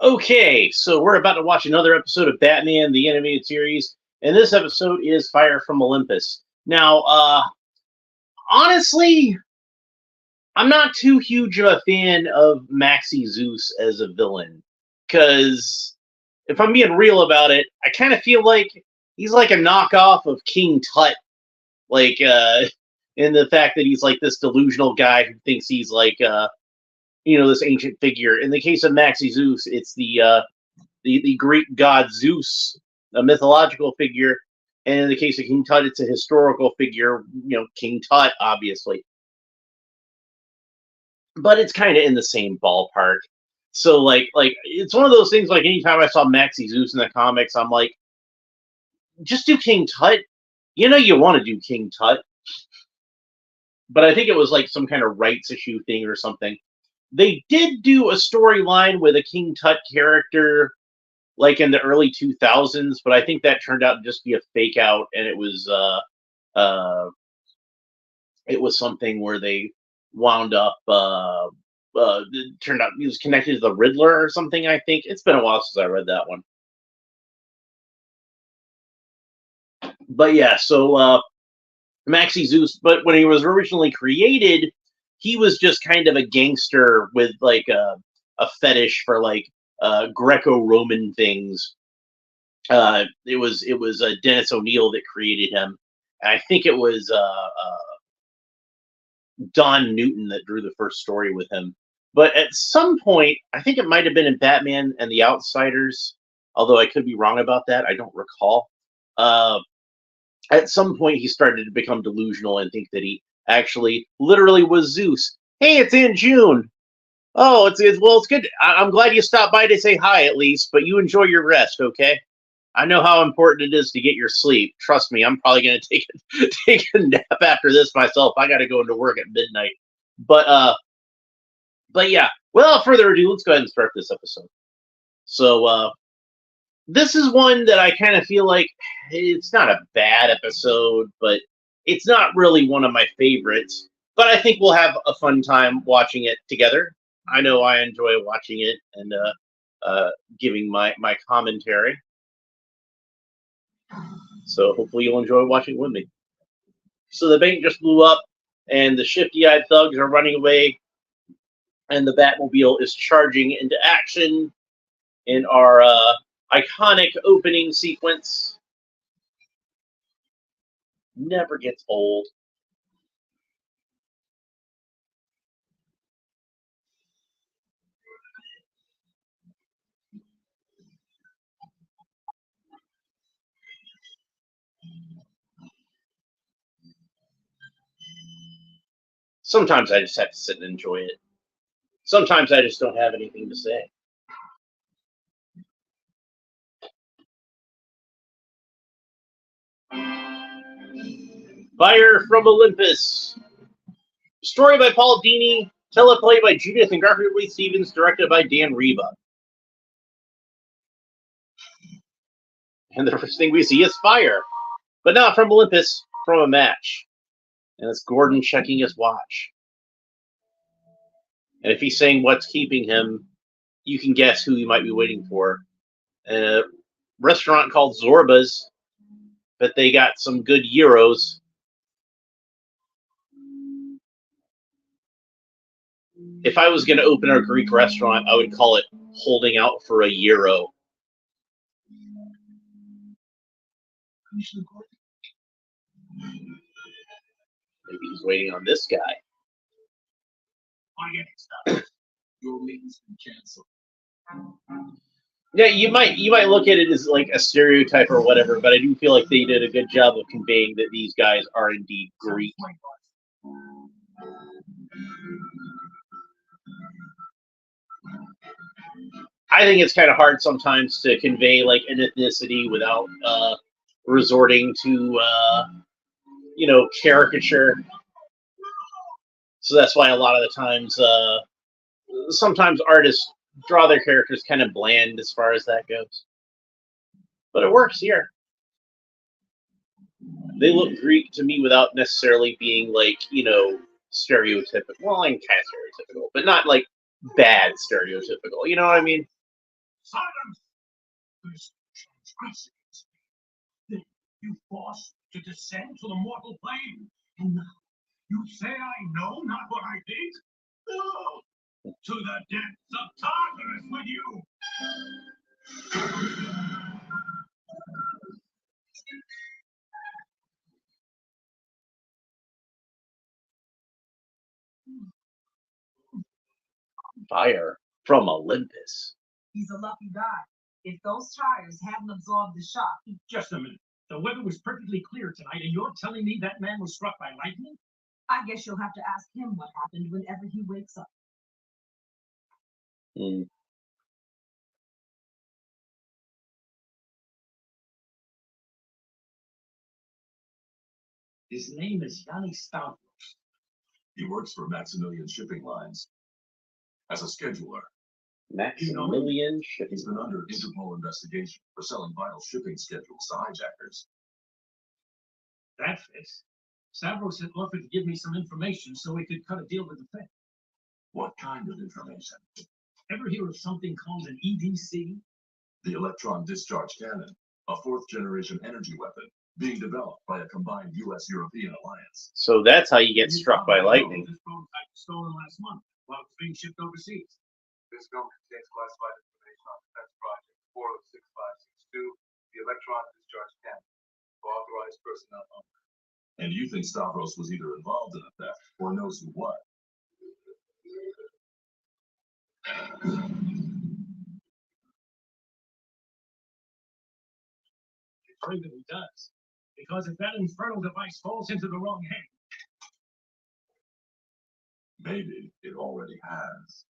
Okay, so we're about to watch another episode of Batman the Animated Series, and this episode is Fire from Olympus. Now, honestly, I'm not too huge of a fan of Maxi Zeus as a villain, because if I'm being real about it, I kind of feel like he's like a knockoff of King Tut, like, in the fact that he's like this delusional guy who thinks he's like, this ancient figure. In the case of Maxi Zeus, it's the Greek god Zeus, a mythological figure, and in the case of King Tut, it's a historical figure. King Tut, obviously, but it's kind of in the same ballpark. So, like it's one of those things. Like anytime I saw Maxi Zeus in the comics, I'm like, just do King Tut. You want to do King Tut, but I think it was like some kind of rights issue thing or something. They did do a storyline with a King Tut character like in the early 2000s, but I think that turned out to just be a fake out, and uh, it was something where they wound up. It turned out he was connected to the Riddler or something. I think it's been a while since I read that one, but yeah. So Maxi Zeus, but when he was originally created, he was just kind of a gangster with like a fetish for like Greco-Roman things. It was Dennis O'Neil that created him. And I think it was Don Newton that drew the first story with him. But at some point, I think it might have been in Batman and the Outsiders, although I could be wrong about that. I don't recall. Uh, at some point, he started to become delusional and think that he actually literally was Zeus. Hey, it's Aunt June. Oh, it's good. I'm glad you stopped by to say hi at least, but you enjoy your rest, okay? I know how important it is to get your sleep. Trust me, I'm probably going to take a nap after this myself. I got to go into work at midnight. But but yeah. Without further ado, let's go ahead and start this episode. So this is one that I kind of feel like it's not a bad episode, but it's not really one of my favorites. But I think we'll have a fun time watching it together. I know I enjoy watching it and giving my commentary. So hopefully you'll enjoy watching it with me. So the bank just blew up, and the shifty-eyed thugs are running away, and the Batmobile is charging into action in our iconic opening sequence. Never gets old. Sometimes I just have to sit and enjoy it. Sometimes I just don't have anything to say. Fire from Olympus. Story by Paul Dini. Teleplay by Judith and Garfield Lee Stevens. Directed by Dan Riva. And the first thing we see is fire. But not from Olympus, from a match. And it's Gordon checking his watch. And if he's saying what's keeping him, you can guess who he might be waiting for. A restaurant called Zorba's, but they got some good gyros. If I was going to open a Greek restaurant, I would call it Holding Out for a Euro. Maybe he's waiting on this guy. Yeah, you might look at it as like a stereotype or whatever, but I do feel like they did a good job of conveying that these guys are indeed Greek. I think it's kind of hard sometimes to convey like an ethnicity without resorting to caricature. So that's why a lot of the times, sometimes artists draw their characters kind of bland as far as that goes. But it works here. They look Greek to me without necessarily being like, stereotypical. Well, I'm kind of stereotypical, but not like bad stereotypical. You know what I mean? Silence! This transgress against me. Then you force to descend to the mortal plane. And now you say I know not what I did? No! To the depths of Tartarus with you! Fire from Olympus. He's a lucky guy. If those tires hadn't absorbed the shock, Just a minute. The weather was perfectly clear tonight, and you're telling me that man was struck by lightning? I guess you'll have to ask him what happened whenever he wakes up. Mm. His name is Yanni Stavros. He works for Maximilian Shipping Lines as a scheduler. Maximilian shipping. He's been under Interpol investigation for selling vital shipping schedules to hijackers. That fits. Stavros had offered to give me some information so he could cut a deal with the Fed. What kind of information? Ever hear of something called an EDC? The electron discharge cannon, a fourth-generation energy weapon being developed by a combined U.S.-European alliance. So that's how you get struck by lightning. This prototype was stolen last month while it was being shipped overseas. This film contains classified information on Defense Project 406562, the electron discharge cannon, for authorized personnel only. And you think Stavros was either involved in the theft or knows who what? I'm afraid that he does. Because if that infernal device falls into the wrong hand, Maybe it already has.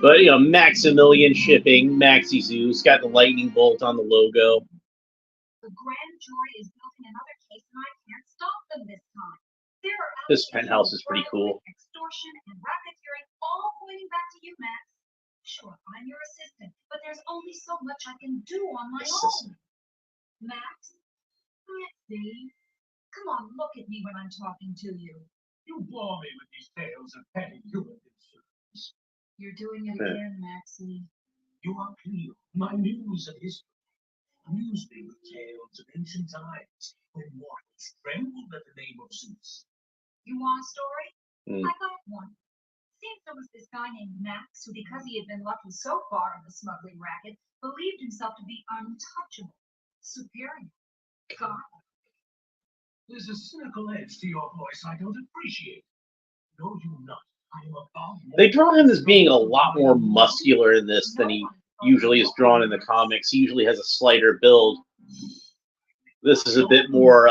But, Maximilian shipping, Maxi Zeus, got the lightning bolt on the logo. The grand jury is building another case, and I can't stop them this time. There are This penthouse is pretty cool. Extortion and racketeering, all pointing back to you, Max. Sure, I'm your assistant, but there's only so much I can do on my own. Max, let's see. Come on, look at me when I'm talking to you. you bore me with these tales of petty human concerns. You're doing it again, Maxie. You are clear. My news of history. Amuse me with tales of ancient times when mortals trembled at the name of Zeus. You want a story? Mm. I got one. Seems there was this guy named Max who, because he had been lucky so far in the smuggling racket, believed himself to be untouchable, superior, God. There's a cynical edge to your voice I don't appreciate. Know you not, I am above. They draw him as being a lot more muscular in this than he usually is drawn in the comics. He usually has a slighter build. This is a bit more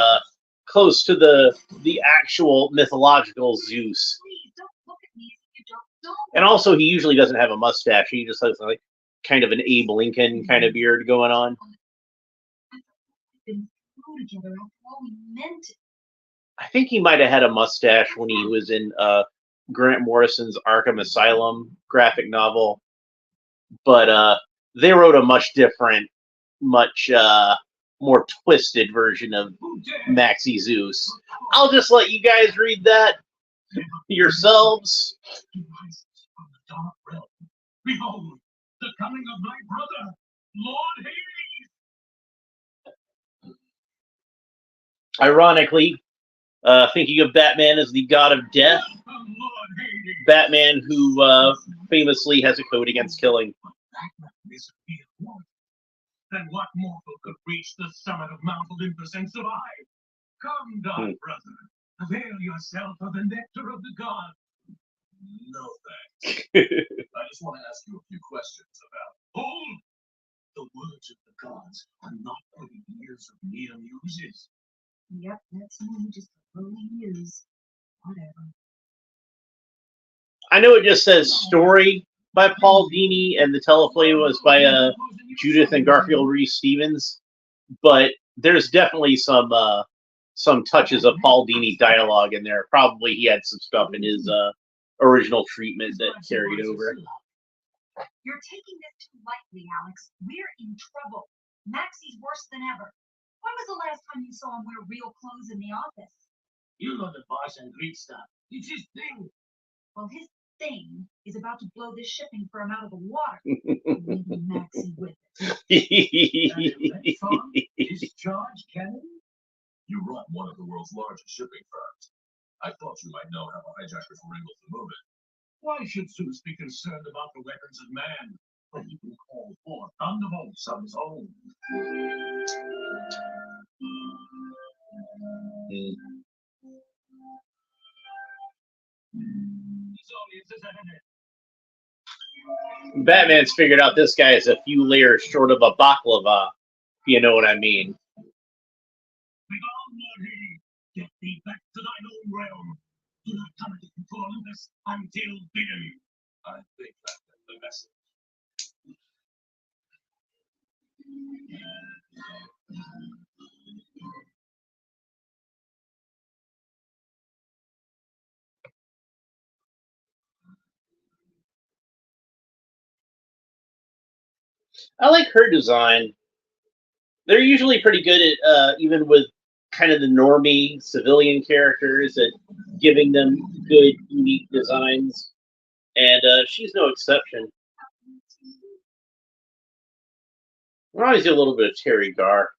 close to the actual mythological Zeus. Please don't look at me if you don't. And also, he usually doesn't have a mustache. He just has like kind of an Abe Lincoln kind of beard going on. We've been through together after all we meant it. I think he might have had a mustache when he was in Grant Morrison's Arkham Asylum graphic novel. But they wrote a much different, much more twisted version of Maxi Zeus. I'll just let you guys read that yourselves. He rises from the dark realm. Behold, the coming of my brother, Lord Hades. Ironically, thinking of Batman as the god of death, Welcome, Lord Hades. Batman who famously has a code against killing. Batman is a mere mortal. Then what mortal could reach the summit of Mount Olympus and survive? Come, dark brother, avail yourself of the nectar of the gods. No thanks. I just want to ask you a few questions about. Hold! The words of the gods are not for the ears of mere muses. Yep, that's me, just a lowly muse. Whatever. I know it just says story by Paul Dini, and the teleplay was by Judith and Garfield Reese-Stevens, but there's definitely some touches of Paul Dini dialogue in there. Probably he had some stuff in his original treatment that carried over. You're taking this too lightly, Alex. We're in trouble. Maxie's worse than ever. When was the last time you saw him wear real clothes in the office? You know the boss and Greek stuff. It's his thing. Well, his thing is about to blow this shipping firm out of the water. Maybe Maxie with it. Electron discharge cannon? You run one of the world's largest shipping firms. I thought you might know how the hijackers were able to move it. Why should Zeus be concerned about the weapons of man when he can call forth thunderbolts of his own? These audiences are in it. Batman's figured out this guy is a few layers short of a baklava, if you know what I mean. Begone, Murphy! Get thee back to thine own realm. Do not come into Olympus until bidden. I think that's the message. I like her design. They're usually pretty good at, even with kind of the normie civilian characters, at giving them good, unique designs. And she's no exception. Reminds you a little bit of Terry Garr,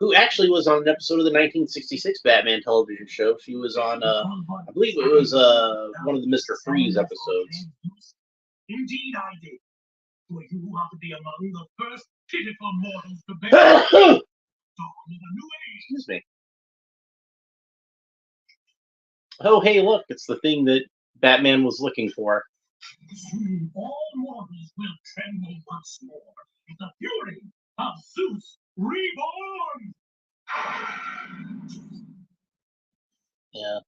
who actually was on an episode of the 1966 Batman television show. She was on, I believe it was one of the Mr. Freeze episodes. Indeed, I did. For you are to be among the first pitiful mortals to bear the dawn of a new age. Excuse me. Oh, hey, look, it's the thing that Batman was looking for. Soon all mortals will tremble once more at the fury of Zeus reborn. Yeah.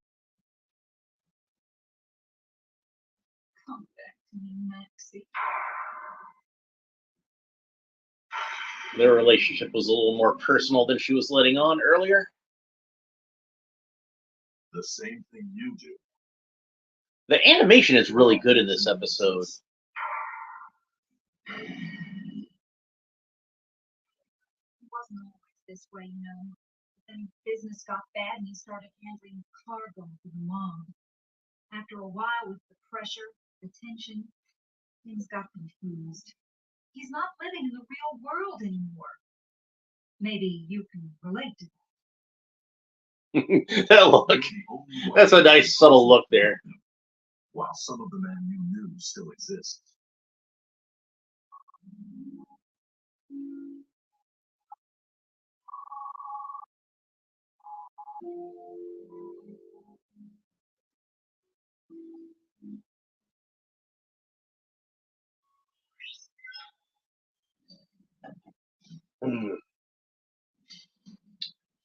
Come back to me, Maxie. Their relationship was a little more personal than she was letting on earlier. The same thing you do. The animation is really good in this episode. It wasn't always this way, you know. But then business got bad and he started handling cargo for the mob. After a while, with the pressure, the tension, things got confused. He's not living in the real world anymore. Maybe you can relate to that. That look. That's a nice subtle look there. While some of the men you knew still exist.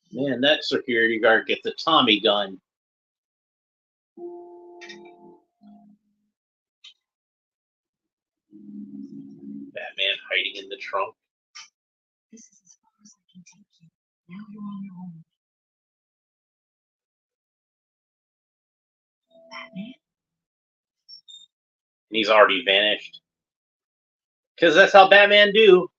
Man, that security guard gets a Tommy gun. Batman hiding in the trunk. This is as far as I can take you. Now you're on your own. Batman? And he's already vanished. Because that's how Batman do.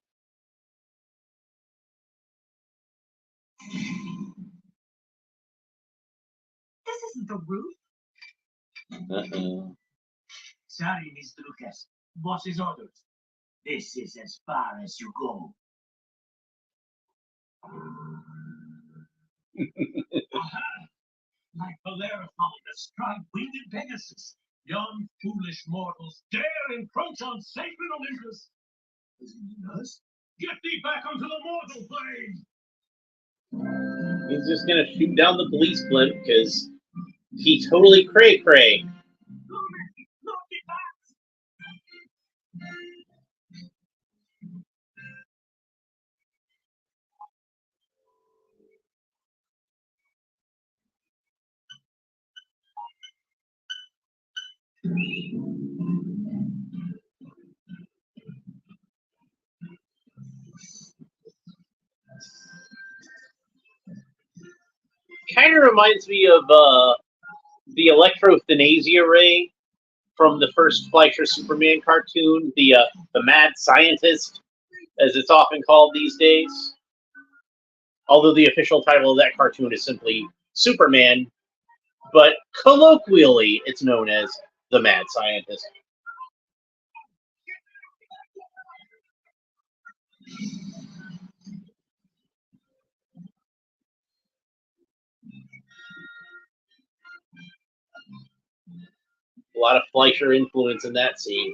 This isn't the roof. Uh-oh. Sorry, Mr. Lucas. Boss's orders. This is as far as you go. Aha! Like Bellerophon, the stride-winged Pegasus, yon foolish mortals dare encroach on sacred Olympus. Is it us? Get thee back onto the mortal plane! He's just gonna shoot down the police blimp because he totally cray-cray. Not the bats! Kind of reminds me of the electrothanasia ray from the first Fleischer Superman cartoon, the mad scientist, as it's often called these days. Although the official title of that cartoon is simply Superman, but colloquially it's known as the mad scientist. A lot of Fleischer influence in that scene.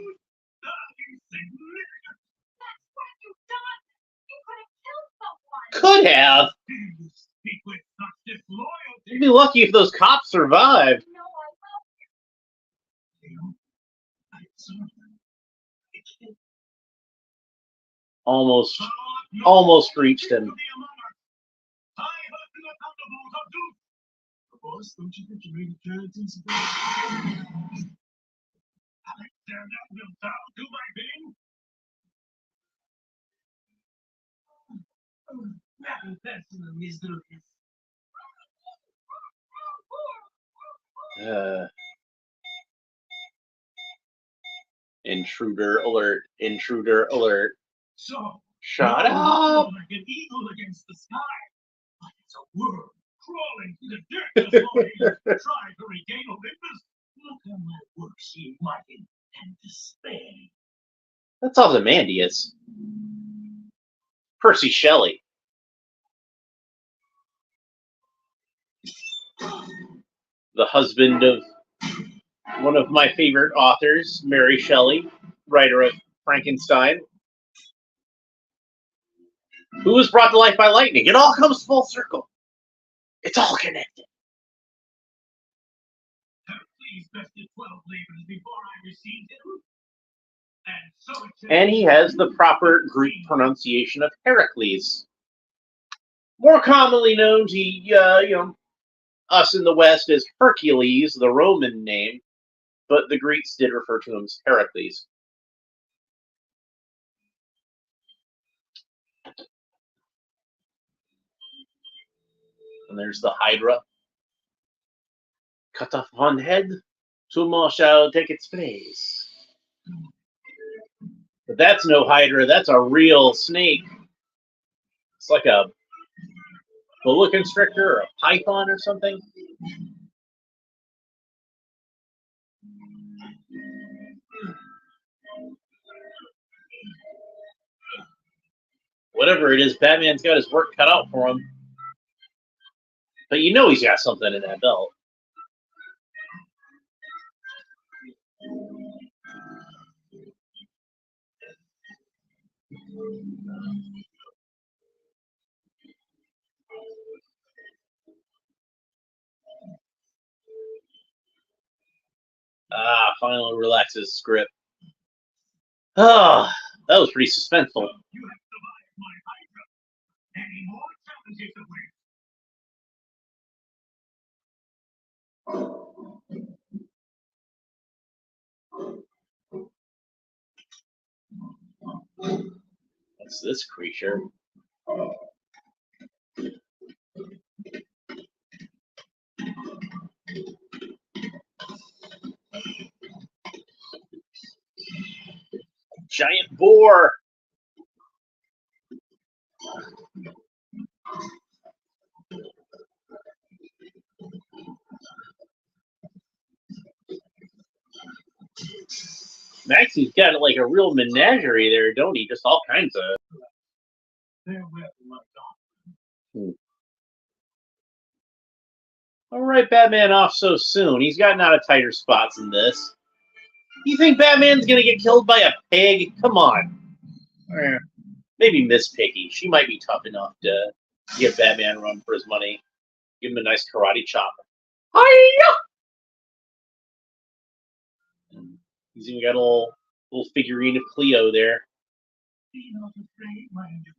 That's what you've done. You could have killed someone. Could have. You speak with such disloyalty. You'd be lucky if those cops survived. No, I love You, I saw them. Almost No, almost reached him. I heard the thunderbolt of doom. Boss, don't you think you made a guarantee about Alexander will bow to my bidding? Manifest in the misery. Intruder alert! Intruder alert! So, Shut no, up! like an eagle against the sky. But it's a worm crawling through the dirt just while he tried to regain Olympus. Look at my worksheet, Martin, and despair. That's Ozymandias. Percy Shelley. The husband of one of my favorite authors, Mary Shelley, writer of Frankenstein, who was brought to life by lightning. It all comes full circle. It's all connected. Hercules bested 12 labors before I received him. And so it And he has the proper Greek pronunciation of Heracles. More commonly known to, us in the West as Hercules, the Roman name, but the Greeks did refer to him as Heracles. And there's the Hydra. Cut off one head, two more shall take its place. But that's no Hydra, that's a real snake. It's like a boa constrictor or a python or something. Whatever it is, Batman's got his work cut out for him. But you know he's got something in that belt. Finally relaxes his grip. Ah, that was pretty suspenseful. you have survived my Hydra. Any more challenges await? What's this creature? Giant boar! Maxie's got like a real menagerie there, don't he? Just all kinds of. Farewell, my daughter. All right, Batman off so soon. He's gotten out of tighter spots in this. You think Batman's gonna get killed by a pig? Come on. Maybe Miss Piggy. She might be tough enough to give Batman a run for his money. Give him a nice karate chop. Hi-ya! He's even got a little figurine of Cleo there. Be not afraid, my angel.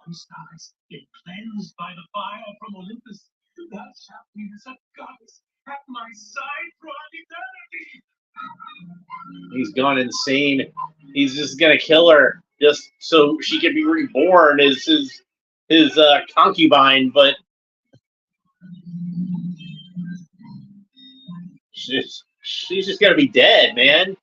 Once thou hast been cleansed by the fire from Olympus, thou shalt be as a goddess at my side throughout eternity. He's gone insane. He's just gonna kill her just so she can be reborn as his concubine, but she's just gonna be dead, man.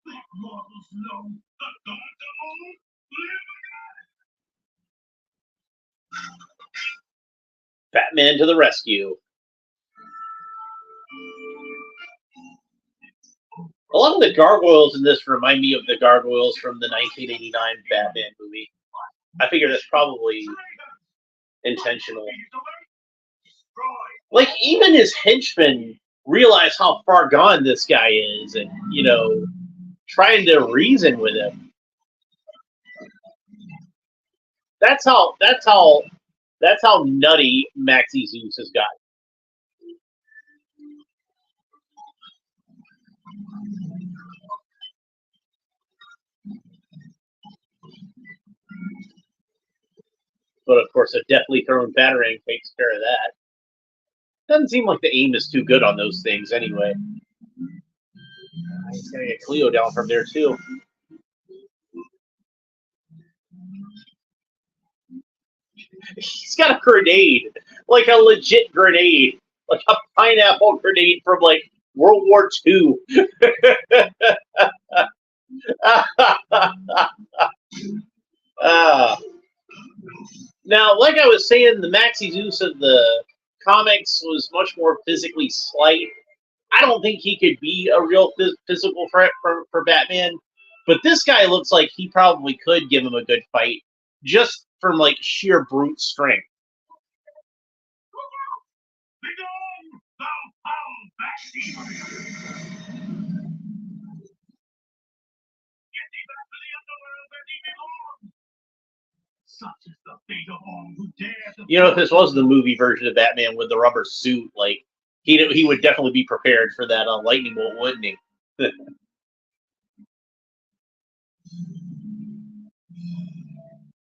Let mortals know the gods alone live again. Batman to the rescue. A lot of the gargoyles in this remind me of the gargoyles from the 1989 Batman movie. I figure that's probably intentional. Like, even his henchmen realize how far gone this guy is and, you know, trying to reason with him. That's how nutty Maxie Zeus has got. But of course, a deftly thrown batarang takes care of that. Doesn't seem like the aim is too good on those things anyway. He's gonna get Cleo down from there too. He's got a grenade, like a legit grenade, like a pineapple grenade from like World War II. Now, like I was saying, the Maxie Zeus of the comics was much more physically slight. I don't think he could be a real physical threat for Batman, but this guy looks like he probably could give him a good fight, just from like sheer brute strength. Begone, thou foul backseater! Get thee back to the underworld where thee belong! Such is the fate of all who dare to... You know, if this was the movie version of Batman with the rubber suit, like, he would definitely be prepared for that lightning bolt, wouldn't he?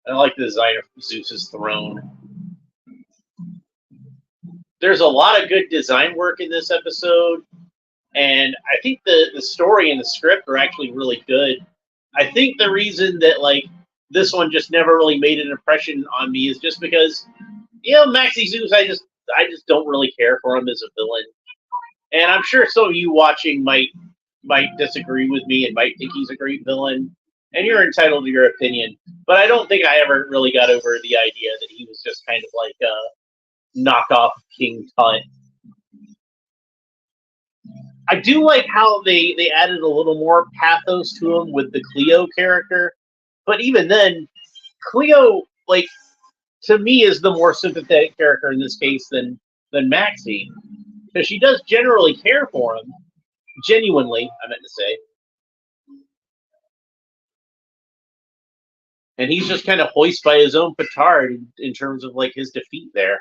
I like the design of Zeus's throne. There's a lot of good design work in this episode, and I think the story and the script are actually really good. I think the reason that, like, this one just never really made an impression on me is just because, you know, Maxie Zeus, I just don't really care for him as a villain. And I'm sure some of you watching might disagree with me and might think he's a great villain, and you're entitled to your opinion. But I don't think I ever really got over the idea that he was just kind of like a knockoff King Tut. I do like how they added a little more pathos to him with the Cleo character. But even then, Cleo, like, to me, is the more sympathetic character in this case than Maxie. Because she does generally care for him. Genuinely, I meant to say. And he's just kind of hoist by his own petard in terms of, like, his defeat there.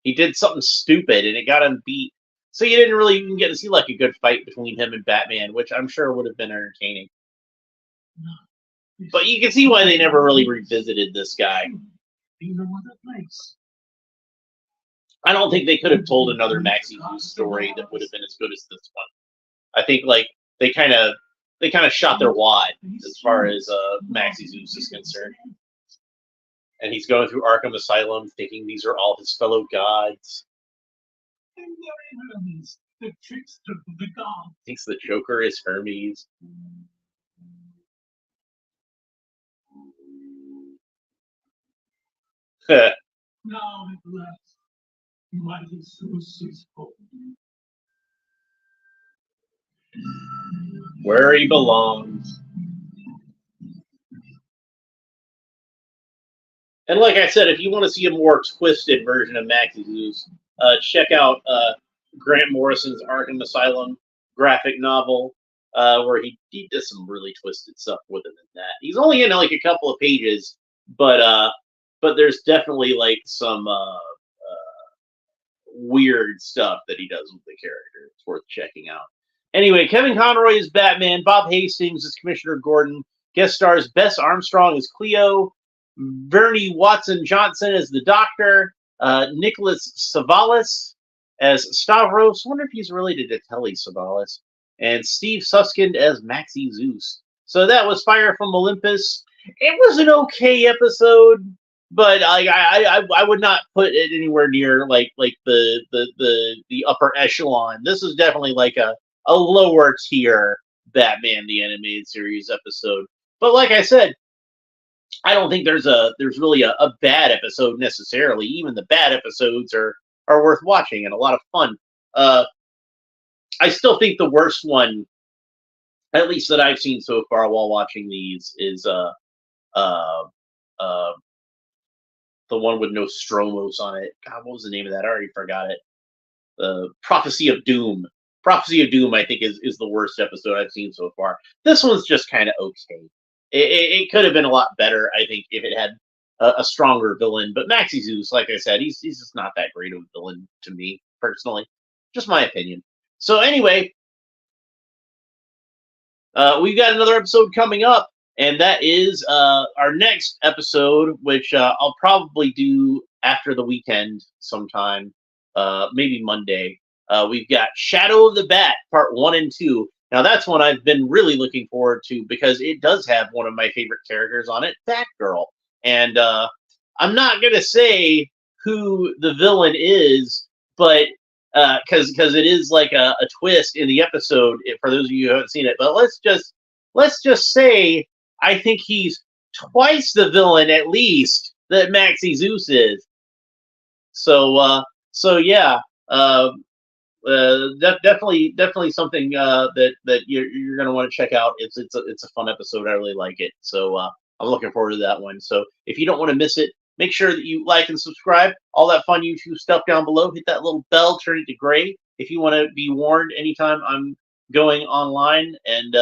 He did something stupid, and it got him beat. So you didn't really even get to see, like, a good fight between him and Batman, which I'm sure would have been entertaining. But you can see why they never really revisited this guy. I don't think they could have told another Maxie Zeus story that would have been as good as this one. I think, like, they kind of shot their wad as far as Maxie Zeus is concerned. And he's going through Arkham Asylum thinking these are all his fellow gods. And they're Hermes, the trickster of the gods. Thinks the Joker is Hermes. Now at last, mighty Zeus is home. Where he belongs. And like I said, if you want to see a more twisted version of Maxie Zeus, check out Grant Morrison's Arkham Asylum graphic novel, where he does some really twisted stuff with him in that. He's only in like a couple of pages, but there's definitely like some weird stuff that he does with the character. It's worth checking out. Anyway, Kevin Conroy is Batman. Bob Hastings is Commissioner Gordon. Guest stars Bess Armstrong as Cleo. Vernie Watson-Johnson as the Doctor. Nicholas Savalas as Stavros. I wonder if he's related to Telly Savalas. And Steve Suskind as Maxie Zeus. So that was Fire from Olympus. It was an okay episode, but I would not put it anywhere near like the upper echelon. This is definitely like a lower tier Batman the Animated Series episode. But like I said, I don't think there's really a bad episode necessarily. Even the bad episodes are worth watching and a lot of fun. I still think the worst one, at least that I've seen so far while watching these, is uh, uh, the one with no Stromos on it. God, what was the name of that? I already forgot it. The Prophecy of Doom. Prophecy of Doom, I think, is the worst episode I've seen so far. This one's just kind of okay. It could have been a lot better, I think, if it had a stronger villain. But Maxi Zeus, like I said, he's just not that great of a villain to me personally. Just my opinion. So anyway, we've got another episode coming up, and that is our next episode, which I'll probably do after the weekend sometime, maybe Monday. We've got Shadow of the Bat, part 1 and 2. Now, that's one I've been really looking forward to because it does have one of my favorite characters on it, Batgirl. And I'm not going to say who the villain is, but because it is like a twist in the episode for those of you who haven't seen it. But let's just say I think he's twice the villain at least that Maxi Zeus is. So yeah, definitely something that you're gonna want to check out. It's a fun episode. I really like it. So I'm looking forward to that one. So if you don't want to miss it, make sure that you like and subscribe. All that fun YouTube stuff down below. Hit that little bell, turn it to gray if you want to be warned anytime I'm going online and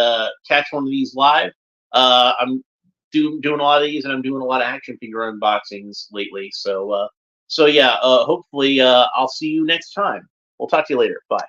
catch one of these live. I'm doing a lot of these, and I'm doing a lot of action figure unboxings lately. So yeah, hopefully I'll see you next time. We'll talk to you later. Bye.